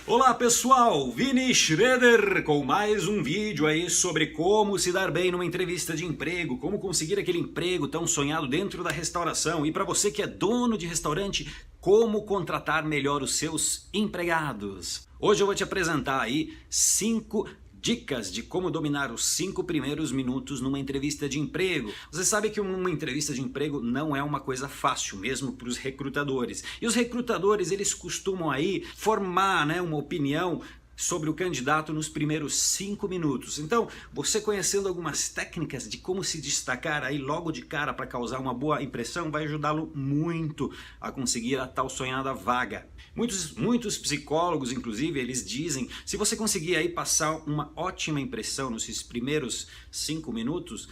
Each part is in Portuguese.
Olá pessoal, Vini Schroeder com mais um vídeo aí sobre como se dar bem numa entrevista de emprego, como conseguir aquele emprego tão sonhado dentro da restauração e para você que é dono de restaurante, como contratar melhor os seus empregados. Hoje eu vou te apresentar aí 5 dicas de como dominar os 5 primeiros minutos numa entrevista de emprego. Você sabe que uma entrevista de emprego não é uma coisa fácil, mesmo para os recrutadores. E os recrutadores, eles costumam aí formar, uma opinião sobre o candidato nos primeiros 5 minutos. Então, você conhecendo algumas técnicas de como se destacar aí logo de cara para causar uma boa impressão, vai ajudá-lo muito a conseguir a tal sonhada vaga. Muitos psicólogos, inclusive, eles dizem, se você conseguir aí passar uma ótima impressão nesses primeiros 5 minutos,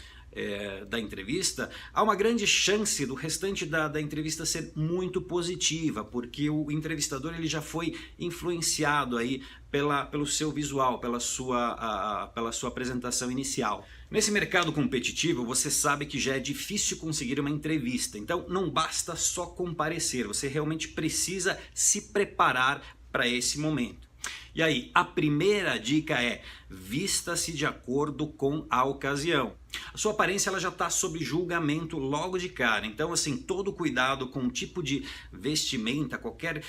da entrevista, há uma grande chance do restante da entrevista ser muito positiva, porque o entrevistador ele já foi influenciado aí pelo seu visual, pela sua apresentação inicial. Nesse mercado competitivo, você sabe que já é difícil conseguir uma entrevista, então não basta só comparecer, você realmente precisa se preparar para esse momento. E aí, a primeira dica é: vista-se de acordo com a ocasião. A sua aparência ela já está sob julgamento logo de cara, então assim, todo cuidado com o tipo de vestimenta, qualquer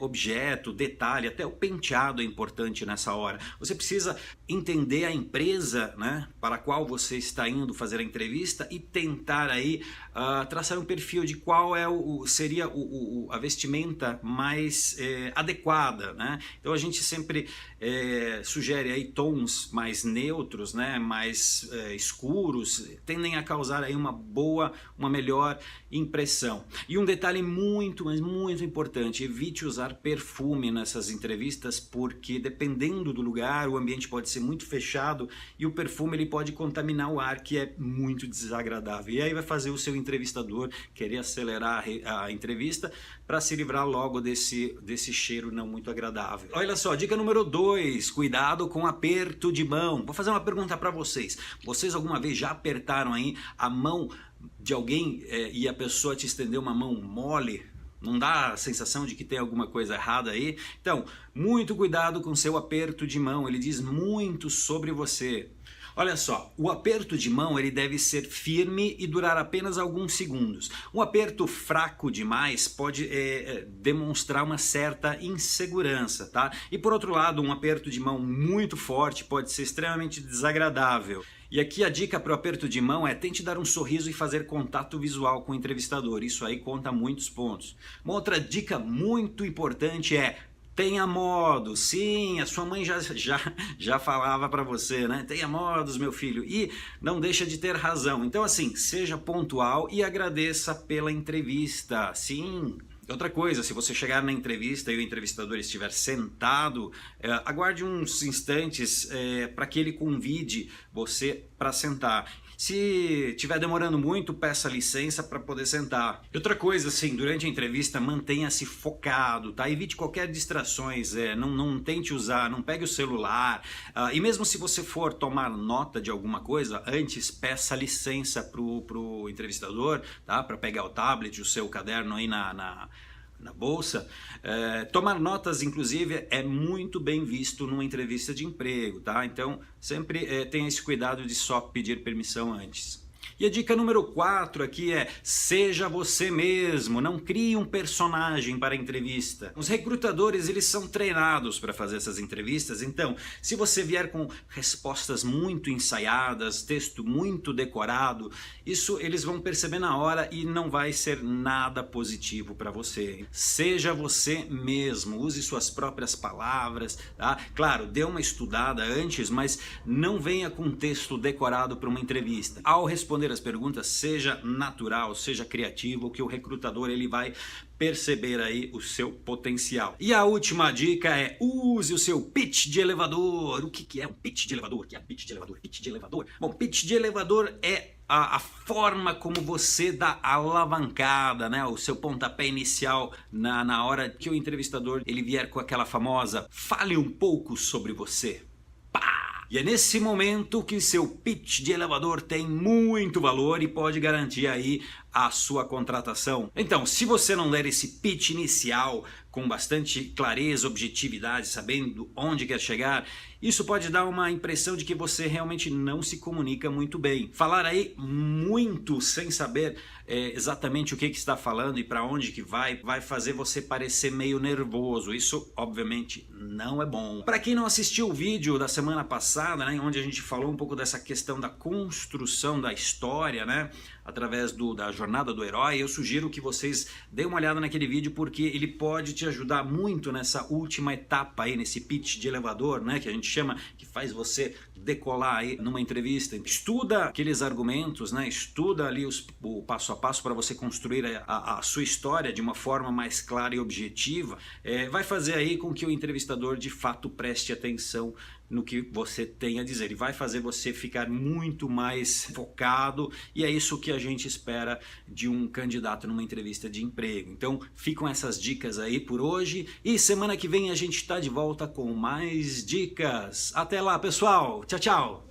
objeto, detalhe, até o penteado é importante nessa hora. Você precisa entender a empresa, para a qual você está indo fazer a entrevista e tentar aí traçar um perfil de qual seria a vestimenta mais adequada, Então a gente sempre sugere aí tons mais neutros, mais escuros, tendem a causar aí uma melhor impressão. E um detalhe muito, mas muito importante: evite usar perfume nessas entrevistas, porque dependendo do lugar, o ambiente pode ser muito fechado e o perfume ele pode contaminar o ar, que é muito desagradável. E aí vai fazer o seu entrevistador querer acelerar a entrevista para se livrar logo desse cheiro não muito agradável. Olha só, dica número 2, cuidado com aperto de mão. Vou fazer uma pergunta para vocês. Vocês alguma vez já apertaram aí a mão de alguém e a pessoa te estendeu uma mão mole? Não dá a sensação de que tem alguma coisa errada aí? Então, muito cuidado com seu aperto de mão, ele diz muito sobre você. Olha só, o aperto de mão ele deve ser firme e durar apenas alguns segundos. Um aperto fraco demais pode demonstrar uma certa insegurança, tá? E por outro lado, um aperto de mão muito forte pode ser extremamente desagradável. E aqui a dica para o aperto de mão é: tente dar um sorriso e fazer contato visual com o entrevistador. Isso aí conta muitos pontos. Uma outra dica muito importante é: tenha modos. Sim, a sua mãe já falava para você, Tenha modos, meu filho. E não deixa de ter razão. Então assim, seja pontual e agradeça pela entrevista. Sim. Outra coisa, se você chegar na entrevista e o entrevistador estiver sentado, aguarde uns instantes para que ele convide você para sentar. Se estiver demorando muito, peça licença para poder sentar. Outra coisa, assim, durante a entrevista, mantenha-se focado, tá? Evite qualquer distrações, não tente usar, não pegue o celular. E mesmo se você for tomar nota de alguma coisa, antes peça licença pro entrevistador, tá? Para pegar o tablet, o seu caderno aí na bolsa. Tomar notas, inclusive, é muito bem visto numa entrevista de emprego, tá? Então, sempre tenha esse cuidado de só pedir permissão antes. E a dica número 4 aqui é: seja você mesmo, não crie um personagem para a entrevista. Os recrutadores, eles são treinados para fazer essas entrevistas, então se você vier com respostas muito ensaiadas, texto muito decorado, isso eles vão perceber na hora e não vai ser nada positivo para você. Seja você mesmo, use suas próprias palavras, tá? Claro, dê uma estudada antes, mas não venha com texto decorado para uma entrevista. Ao responder as perguntas, seja natural, seja criativo, que o recrutador ele vai perceber aí o seu potencial. E a última dica é: use o seu pitch de elevador. O que é um pitch de elevador? O que é pitch de elevador? Pitch de elevador? Bom, pitch de elevador é a forma como você dá a alavancada, o seu pontapé inicial na hora que o entrevistador ele vier com aquela famosa "fale um pouco sobre você". E é nesse momento que seu pitch de elevador tem muito valor e pode garantir aí a sua contratação? Então, se você não ler esse pitch inicial com bastante clareza, objetividade, sabendo onde quer chegar, isso pode dar uma impressão de que você realmente não se comunica muito bem. Falar aí muito sem saber exatamente o que está falando e para onde que vai fazer você parecer meio nervoso. Isso, obviamente, não é bom. Para quem não assistiu o vídeo da semana passada, né, onde a gente falou um pouco dessa questão da construção da história, né, através da jornada do herói, eu sugiro que vocês deem uma olhada naquele vídeo, porque ele pode te ajudar muito nessa última etapa aí, nesse pitch de elevador, né, que a gente chama, que faz você decolar aí numa entrevista. Estuda aqueles argumentos, né, estuda ali o passo a passo para você construir a sua história de uma forma mais clara e objetiva. Vai fazer aí com que o entrevistador de fato preste atenção no que você tem a dizer, e vai fazer você ficar muito mais focado, e é isso que a gente espera de um candidato numa entrevista de emprego. Então ficam essas dicas aí por hoje, e semana que vem a gente está de volta com mais dicas. Até lá, pessoal! Tchau, tchau!